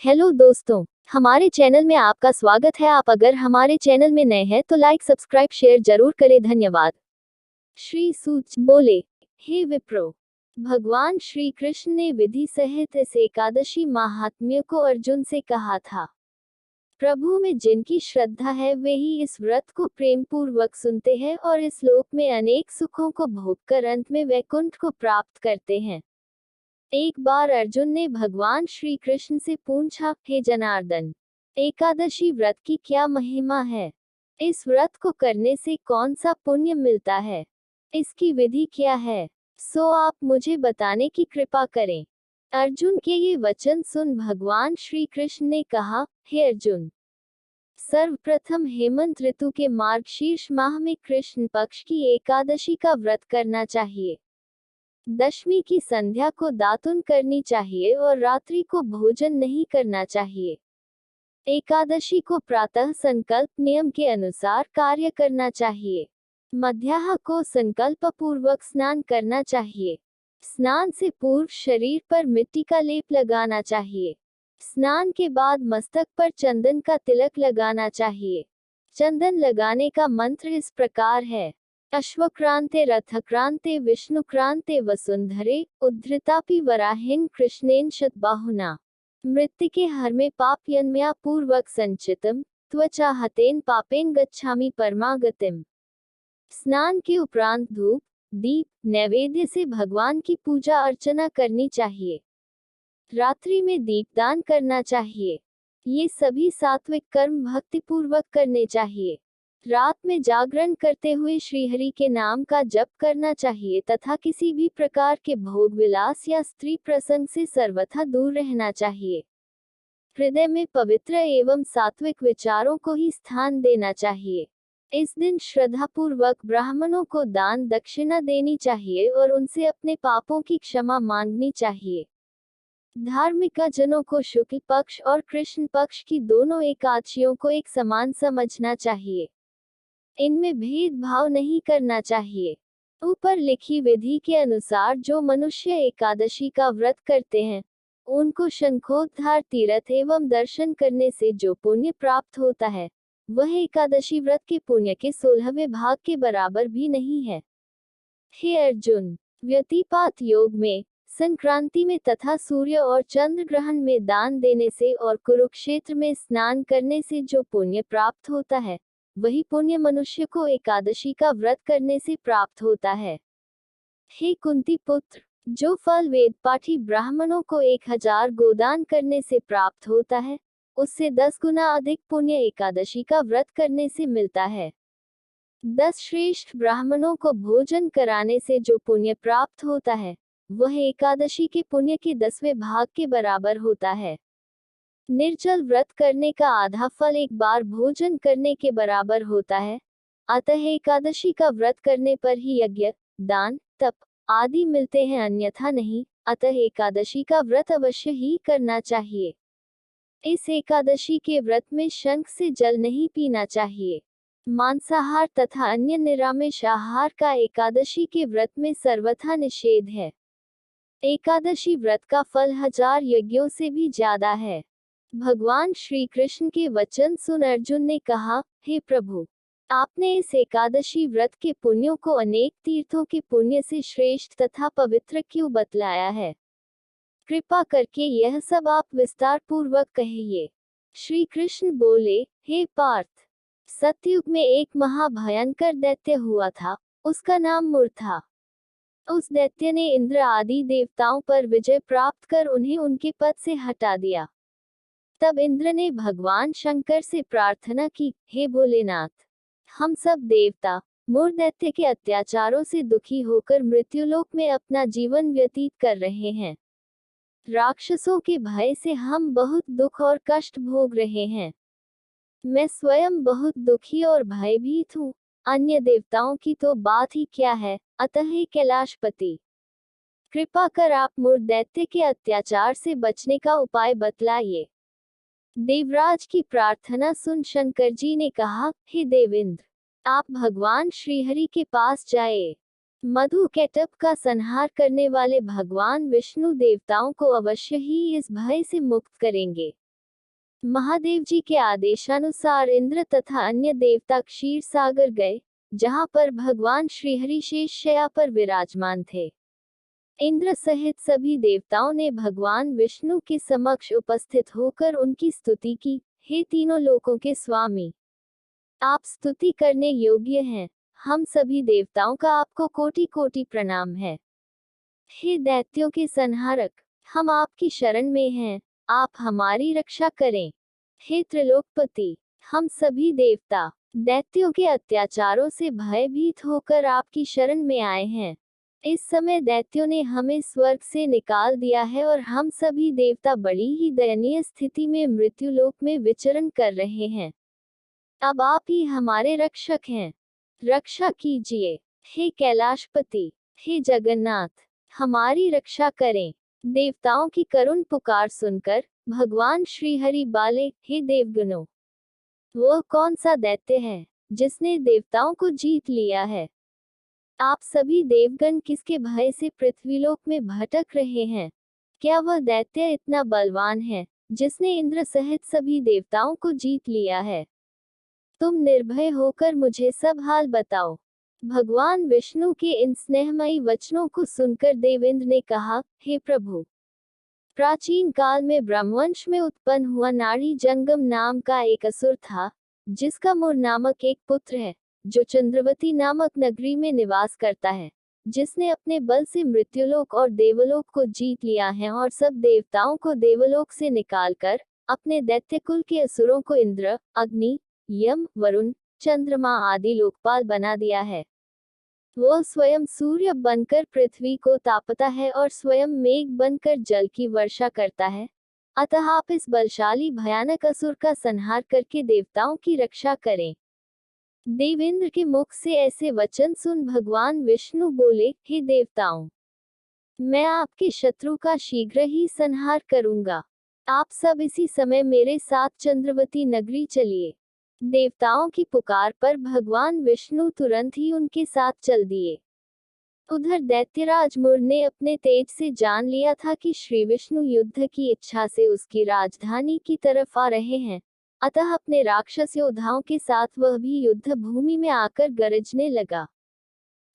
Hello दोस्तों, हमारे channel में आपका स्वागत है। आप अगर हमारे चैनल में नए हैं तो लाइक सब्सक्राइब शेयर जरूर करें। धन्यवाद। श्री सूत बोले, हे विप्रो, भगवान श्री कृष्ण ने विधि सहित इस एकादशी महात्म्य को अर्जुन से कहा था। प्रभु में जिनकी श्रद्धा है वे ही इस व्रत को प्रेम पूर्वक सुनते हैं और इस लोक में अनेक सुखों को भोगकर अंत में वैकुंठ को प्राप्त करते हैं। एक बार अर्जुन ने भगवान श्री कृष्ण से पूछा, हे जनार्दन, एकादशी व्रत की क्या महिमा है? इस व्रत को करने से कौन सा पुण्य मिलता है? इसकी विधि क्या है? सो आप मुझे बताने की कृपा करें। अर्जुन के ये वचन सुन भगवान श्री कृष्ण ने कहा, हे अर्जुन, सर्वप्रथम हेमंत ऋतु के मार्गशीर्ष माह में कृष्ण पक्ष की एकादशी का व्रत करना चाहिए। दशमी की संध्या को दातुन करनी चाहिए और रात्रि को भोजन नहीं करना चाहिए। एकादशी को प्रातः संकल्प नियम के अनुसार कार्य करना चाहिए। मध्याह्न को संकल्प पूर्वक स्नान करना चाहिए। स्नान से पूर्व शरीर पर मिट्टी का लेप लगाना चाहिए। स्नान के बाद मस्तक पर चंदन का तिलक लगाना चाहिए। चंदन लगाने का मंत्र इस प्रकार है, अश्वक्रांते रथक्रांते विष्णुक्रांते वसुंधरे उद्धृतापि वराहेन कृष्णेन शतबाहुना मृत्तिके हर्मे पापयन्मया पूर्वक संचितम त्वचा हतेन पापेन गच्छामि परमागतिम। स्नान के उपरांत धूप दीप नैवेद्य से भगवान की पूजा अर्चना करनी चाहिए। रात्रि में दीपदान करना चाहिए। ये सभी सात्विक कर्म भक्तिपूर्वक करने चाहिए। रात में जागरण करते हुए श्रीहरि के नाम का जप करना चाहिए तथा किसी भी प्रकार के भोग विलास या स्त्री प्रसंग से सर्वथा दूर रहना चाहिए। हृदय में पवित्र एवं सात्विक विचारों को ही स्थान देना चाहिए। इस दिन श्रद्धापूर्वक ब्राह्मणों को दान दक्षिणा देनी चाहिए और उनसे अपने पापों की क्षमा मांगनी चाहिए। धार्मिक जनों को शुक्ल पक्ष और कृष्ण पक्ष की दोनों एकादशियों को एक समान समझना चाहिए। इनमें भेदभाव नहीं करना चाहिए। ऊपर लिखी विधि के अनुसार जो मनुष्य एकादशी का व्रत करते हैं उनको शंखोद्धार तीर्थ एवं दर्शन करने से जो पुण्य प्राप्त होता है वह एकादशी व्रत के पुण्य के 16वें भाग के बराबर भी नहीं है। हे अर्जुन, व्यतिपात योग में, संक्रांति में तथा सूर्य और चंद्र ग्रहण में दान देने से और कुरुक्षेत्र में स्नान करने से जो पुण्य प्राप्त होता है वही पुण्य मनुष्य को एकादशी का व्रत करने से प्राप्त होता है। हे कुंती पुत्र, जो फल वेद पाठी ब्राह्मणों को 1000 गोदान करने से प्राप्त होता है उससे 10 गुना अधिक पुण्य एकादशी का व्रत करने से मिलता है। 10 श्रेष्ठ ब्राह्मणों को भोजन कराने से जो पुण्य प्राप्त होता है वह एकादशी के पुण्य के 10वें भाग के बराबर होता है। निर्जल व्रत करने का आधा फल एक बार भोजन करने के बराबर होता है। अतः एकादशी का व्रत करने पर ही यज्ञ दान तप आदि मिलते हैं, अन्यथा नहीं। अतः एकादशी का व्रत अवश्य ही करना चाहिए। इस एकादशी के व्रत में शंख से जल नहीं पीना चाहिए। मांसाहार तथा अन्य निरामिष आहार का एकादशी के व्रत में सर्वथा निषेध है। एकादशी व्रत का फल 1000 यज्ञों से भी ज्यादा है। भगवान श्री कृष्ण के वचन सुन अर्जुन ने कहा, हे प्रभु, आपने इस एकादशी व्रत के पुण्यों को अनेक तीर्थों के पुण्य से श्रेष्ठ तथा पवित्र क्यों बतलाया है? कृपा करके यह सब आप विस्तार पूर्वक कहिए। श्री कृष्ण बोले, हे पार्थ, सतयुग में एक महाभयंकर दैत्य हुआ था, उसका नाम मुर था। उस दैत्य ने इंद्र आदि देवताओं पर विजय प्राप्त कर उन्हें उनके पद से हटा दिया। तब इंद्र ने भगवान शंकर से प्रार्थना की, हे भोलेनाथ, हम सब देवता मुर दैत्य के अत्याचारों से दुखी होकर मृत्युलोक में अपना जीवन व्यतीत कर रहे हैं। राक्षसों के भय से हम बहुत दुख और कष्ट भोग रहे हैं। मैं स्वयं बहुत दुखी और भयभीत हूँ, अन्य देवताओं की तो बात ही क्या है। अतः हे कैलाशपति, कृपा कर आप मुर दैत्य के अत्याचार से बचने का उपाय बतलाइए। देवराज की प्रार्थना सुन शंकर जी ने कहा, हे देवेंद्र, आप भगवान श्रीहरि के पास जाए। मधु कैटभ का संहार करने वाले भगवान विष्णु देवताओं को अवश्य ही इस भय से मुक्त करेंगे। महादेव जी के आदेशानुसार इंद्र तथा अन्य देवता क्षीर सागर गए, जहां पर भगवान श्रीहरि शेष शैया पर विराजमान थे। इंद्र सहित सभी देवताओं ने भगवान विष्णु के समक्ष उपस्थित होकर उनकी स्तुति की। हे तीनों लोकों के स्वामी, आप स्तुति करने योग्य हैं। हम सभी देवताओं का आपको कोटि कोटि प्रणाम है। हे दैत्यों के संहारक, हम आपकी शरण में हैं, आप हमारी रक्षा करें। हे त्रिलोकपति, हम सभी देवता दैत्यों के अत्याचारों से भयभीत होकर आपकी शरण में आए हैं। इस समय दैत्यों ने हमें स्वर्ग से निकाल दिया है और हम सभी देवता बड़ी ही दयनीय स्थिति में मृत्युलोक में विचरण कर रहे हैं। अब आप ही हमारे रक्षक हैं, रक्षा कीजिए। हे कैलाशपति, हे जगन्नाथ, हमारी रक्षा करें। देवताओं की करुण पुकार सुनकर भगवान श्रीहरि बोले, हे देवगणों, वह कौन सा दैत्य है जिसने देवताओं को जीत लिया है? आप सभी देवगण किसके भय से पृथ्वीलोक में भटक रहे हैं? क्या वह दैत्य इतना बलवान है जिसने इंद्र सहित सभी देवताओं को जीत लिया है? तुम निर्भय होकर मुझे सब हाल बताओ। भगवान विष्णु के इन स्नेहमयी वचनों को सुनकर देवेंद्र ने कहा, हे प्रभु, प्राचीन काल में ब्रह्मवंश में उत्पन्न हुआ नाड़ी जंगम नाम का एक असुर था, जिसका मुर नामक एक पुत्र है, जो चंद्रवती नामक नगरी में निवास करता है, जिसने अपने बल से मृत्युलोक और देवलोक को जीत लिया है और सब देवताओं को देवलोक से निकालकर अपने दैत्य कुल के असुरों को इंद्र, अग्नि, यम, वरुण, चंद्रमा आदि लोकपाल बना दिया है। वह स्वयं सूर्य बनकर पृथ्वी को तापता है और स्वयं मेघ बनकर जल की वर्षा करता है। अतः आप इस बलशाली भयानक असुर का संहार करके देवताओं की रक्षा करें। देवेंद्र के मुख से ऐसे वचन सुन भगवान विष्णु बोले, हे देवताओं, मैं आपके शत्रु का शीघ्र ही संहार करूंगा। आप सब इसी समय मेरे साथ चंद्रवती नगरी चलिए। देवताओं की पुकार पर भगवान विष्णु तुरंत ही उनके साथ चल दिए। उधर दैत्यराज मुर ने अपने तेज से जान लिया था कि श्री विष्णु युद्ध की इच्छा से उसकी राजधानी की तरफ आ रहे हैं, अतः अपने राक्षस योद्धाओं के साथ वह भी युद्ध भूमि में आकर गरजने लगा।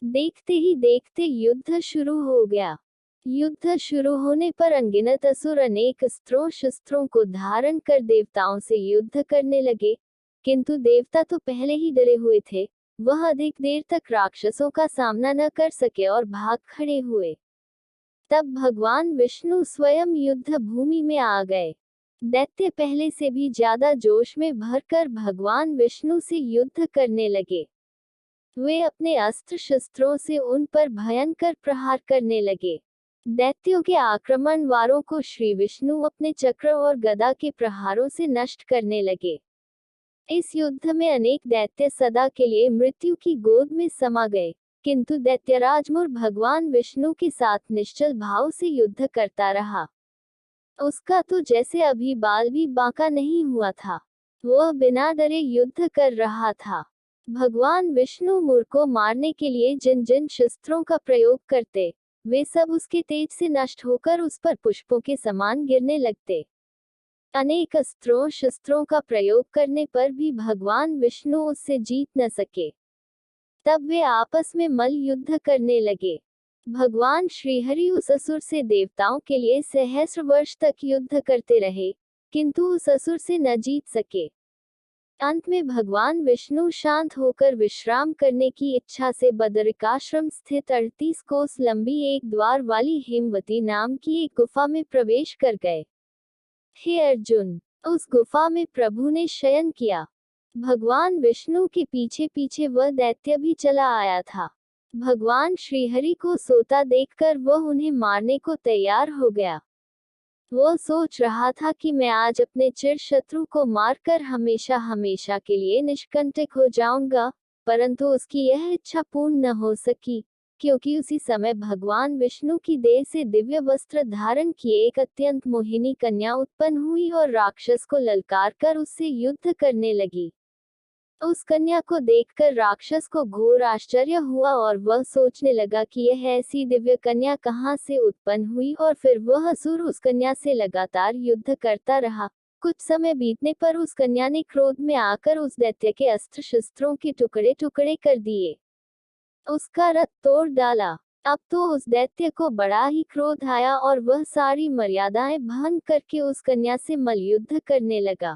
देखते ही देखते युद्ध शुरू हो गया। युद्ध शुरू होने पर अनगिनत असुर अनेक अस्त्रों शस्त्रों को धारण कर देवताओं से युद्ध करने लगे, किंतु देवता तो पहले ही डरे हुए थे। वह अधिक देर तक राक्षसों का सामना न कर सके और भाग खड़े हुए। तब भगवान विष्णु स्वयं युद्ध भूमि में आ गए। दैत्य पहले से भी ज्यादा जोश में भरकर भगवान विष्णु से युद्ध करने लगे। वे अपने अस्त्र शस्त्रों से उन पर भयंकर प्रहार करने लगे। दैत्यों के आक्रमण वारों को श्री विष्णु अपने चक्र और गदा के प्रहारों से नष्ट करने लगे। इस युद्ध में अनेक दैत्य सदा के लिए मृत्यु की गोद में समा गए, किंतु दैत्यराज मुर भगवान विष्णु के साथ निश्चल भाव से युद्ध करता रहा। उसका तो जैसे अभी बाल भी बांका नहीं हुआ था। वह बिना डरे युद्ध कर रहा था। भगवान विष्णु मुर को मारने के लिए जिन जिन शस्त्रों का प्रयोग करते, वे सब उसके तेज से नष्ट होकर उस पर पुष्पों के समान गिरने लगते। अनेक अस्त्रों शस्त्रों का प्रयोग करने पर भी भगवान विष्णु उससे जीत न सके। तब वे आपस में मल्ल युद्ध करने लगे। भगवान श्रीहरि उस असुर से देवताओं के लिए सहस्र वर्ष तक युद्ध करते रहे, किंतु उस असुर से न जीत सके। अंत में भगवान विष्णु शांत होकर विश्राम करने की इच्छा से बदरिकाश्रम स्थित 38 कोस लंबी एक द्वार वाली हेमवती नाम की एक गुफा में प्रवेश कर गए। हे अर्जुन, उस गुफा में प्रभु ने शयन किया। भगवान विष्णु के पीछे पीछे वह दैत्य भी चला आया था। भगवान श्रीहरि को सोता देखकर वह उन्हें मारने को तैयार हो गया। वह सोच रहा था कि मैं आज अपने चिर शत्रु को मारकर हमेशा हमेशा के लिए निष्कंटक हो जाऊंगा, परंतु उसकी यह इच्छा पूर्ण न हो सकी, क्योंकि उसी समय भगवान विष्णु की देह से दिव्य वस्त्र धारण किए एक अत्यंत मोहिनी कन्या उत्पन्न हुई और राक्षस को ललकार कर उससे युद्ध करने लगी। उस कन्या को देखकर राक्षस को घोर आश्चर्य हुआ और वह सोचने लगा कि यह ऐसी दिव्य कन्या कहाँ से उत्पन्न हुई, और फिर वह असुर उस कन्या से लगातार युद्ध करता रहा, कुछ समय बीतने पर उस कन्या ने क्रोध में आकर उस दैत्य के अस्त्र शस्त्रों के टुकड़े टुकड़े कर दिए, उसका रथ तोड़ डाला। अब तो उस दैत्य को बड़ा ही क्रोध आया और वह सारी मर्यादाएं भंग करके उस कन्या से मल्लयुद्ध करने लगा।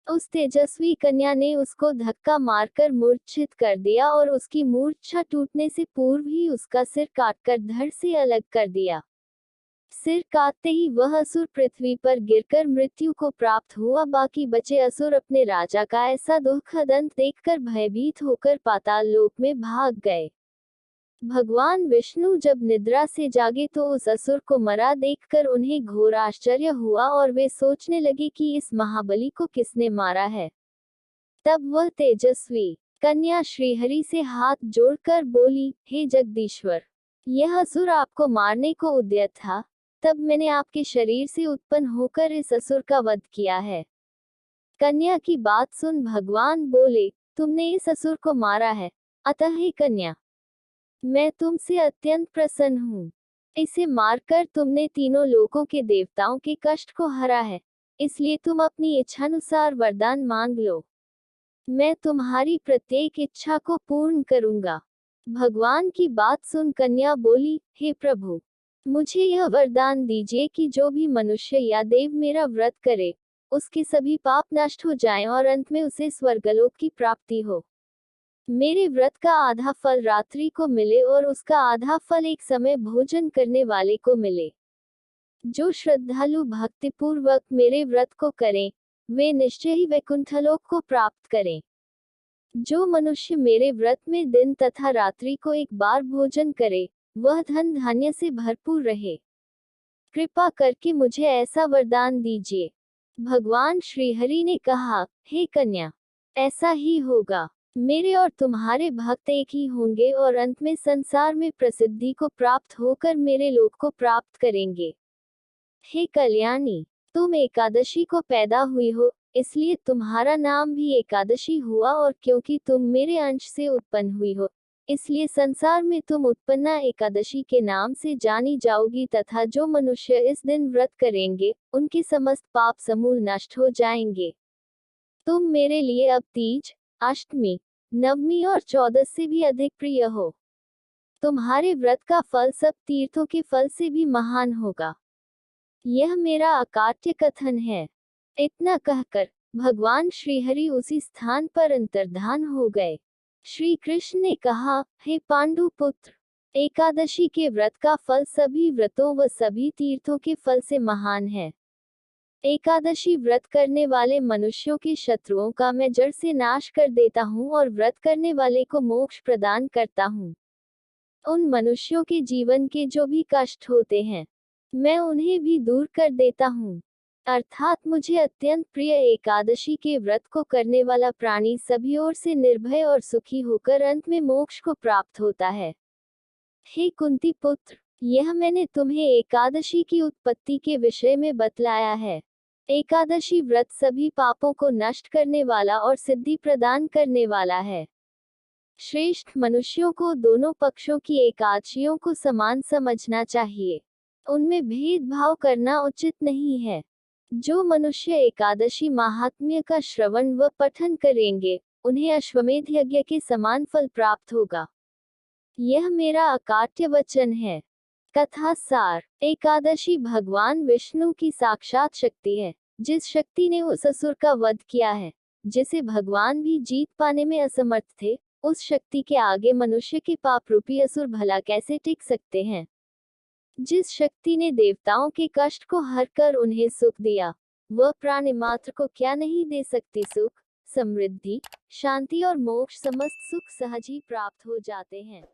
उस तेजस्वी कन्या ने उसको धक्का मारकर मूर्छित कर दिया और उसकी मूर्छा टूटने से पूर्व ही उसका सिर काटकर धड़ से अलग कर दिया। सिर काटते ही वह असुर पृथ्वी पर गिरकर मृत्यु को प्राप्त हुआ। बाकी बचे असुर अपने राजा का ऐसा दुखद अंत देखकर भयभीत होकर पाताल लोक में भाग गए। भगवान विष्णु जब निद्रा से जागे तो उस असुर को मरा देखकर उन्हें घोर आश्चर्य हुआ और वे सोचने लगे कि इस महाबली को किसने मारा है। तब वह तेजस्वी कन्या श्रीहरि से हाथ जोड़कर बोली, हे जगदीश्वर, यह असुर आपको मारने को उद्यत था, तब मैंने आपके शरीर से उत्पन्न होकर इस असुर का वध किया है। कन्या की बात सुन भगवान बोले, तुमने इस असुर को मारा है, अतः हे कन्या, मैं तुमसे अत्यंत प्रसन्न हूँ। इसे मारकर तुमने तीनों लोकों के देवताओं के कष्ट को हरा है, इसलिए तुम अपनी इच्छानुसार वरदान मांग लो, मैं तुम्हारी प्रत्येक इच्छा को पूर्ण करूंगा। भगवान की बात सुन कन्या बोली, हे प्रभु, मुझे यह वरदान दीजिए कि जो भी मनुष्य या देव मेरा व्रत करे, उसके सभी पाप नष्ट हो जाएं और अंत में उसे स्वर्गलोक की प्राप्ति हो। मेरे व्रत का आधा फल रात्रि को मिले और उसका आधा फल एक समय भोजन करने वाले को मिले। जो श्रद्धालु भक्तिपूर्वक मेरे व्रत को करें, वे निश्चय ही वैकुंठलोक को प्राप्त करें। जो मनुष्य मेरे व्रत में दिन तथा रात्रि को एक बार भोजन करे, वह धन धान्य से भरपूर रहे। कृपा करके मुझे ऐसा वरदान दीजिए। भगवान श्रीहरि ने कहा, हे कन्या, ऐसा ही होगा। मेरे और तुम्हारे भक्त एक ही होंगे और अंत में संसार में प्रसिद्धि को प्राप्त होकर मेरे लोक को प्राप्त करेंगे। हे कल्याणी, तुम एकादशी को पैदा हुई हो, इसलिए तुम्हारा नाम भी एकादशी हुआ, और क्योंकि तुम मेरे अंश से उत्पन्न हुई हो, इसलिए संसार में तुम उत्पन्ना एकादशी के नाम से जानी जाओगी। तथा जो मनुष्य इस दिन व्रत करेंगे, उनके समस्त पाप समूल नष्ट हो जाएंगे। तुम मेरे लिए अब तीज, अष्टमी, नवमी और 14 से भी अधिक प्रिय हो। तुम्हारे व्रत का फल सब तीर्थों के फल से भी महान होगा। यह मेरा अकाट्य कथन है। इतना कहकर भगवान श्रीहरि उसी स्थान पर अंतर्धान हो गए। श्री कृष्ण ने कहा, हे पांडु पुत्र, एकादशी के व्रत का फल सभी व्रतों व सभी तीर्थों के फल से महान है। एकादशी व्रत करने वाले मनुष्यों के शत्रुओं का मैं जड़ से नाश कर देता हूँ और व्रत करने वाले को मोक्ष प्रदान करता हूँ। उन मनुष्यों के जीवन के जो भी कष्ट होते हैं, मैं उन्हें भी दूर कर देता हूँ। अर्थात मुझे अत्यंत प्रिय एकादशी के व्रत को करने वाला प्राणी सभी ओर से निर्भय और सुखी होकर अंत में मोक्ष को प्राप्त होता है। हे कुंती पुत्र, यह मैंने तुम्हें एकादशी की उत्पत्ति के विषय में बतलाया है। एकादशी व्रत सभी पापों को नष्ट करने वाला और सिद्धि प्रदान करने वाला है। श्रेष्ठ मनुष्यों को दोनों पक्षों की एकादशियों को समान समझना चाहिए, उनमें भेदभाव करना उचित नहीं है। जो मनुष्य एकादशी महात्म्य का श्रवण व पठन करेंगे, उन्हें अश्वमेध यज्ञ के समान फल प्राप्त होगा। यह मेरा अकाट्य वचन है। कथा सार। एकादशी भगवान विष्णु की साक्षात शक्ति है, जिस शक्ति ने उस असुर का वध किया है, जिसे भगवान भी जीत पाने में असमर्थ थे। उस शक्ति के आगे मनुष्य के पाप रूपी असुर भला कैसे टिक सकते हैं। जिस शक्ति ने देवताओं के कष्ट को हरकर उन्हें सुख दिया, वह प्राणी मात्र को क्या नहीं दे सकती। सुख, समृद्धि, शांति और मोक्ष समस्त सुख सहज ही प्राप्त हो जाते हैं।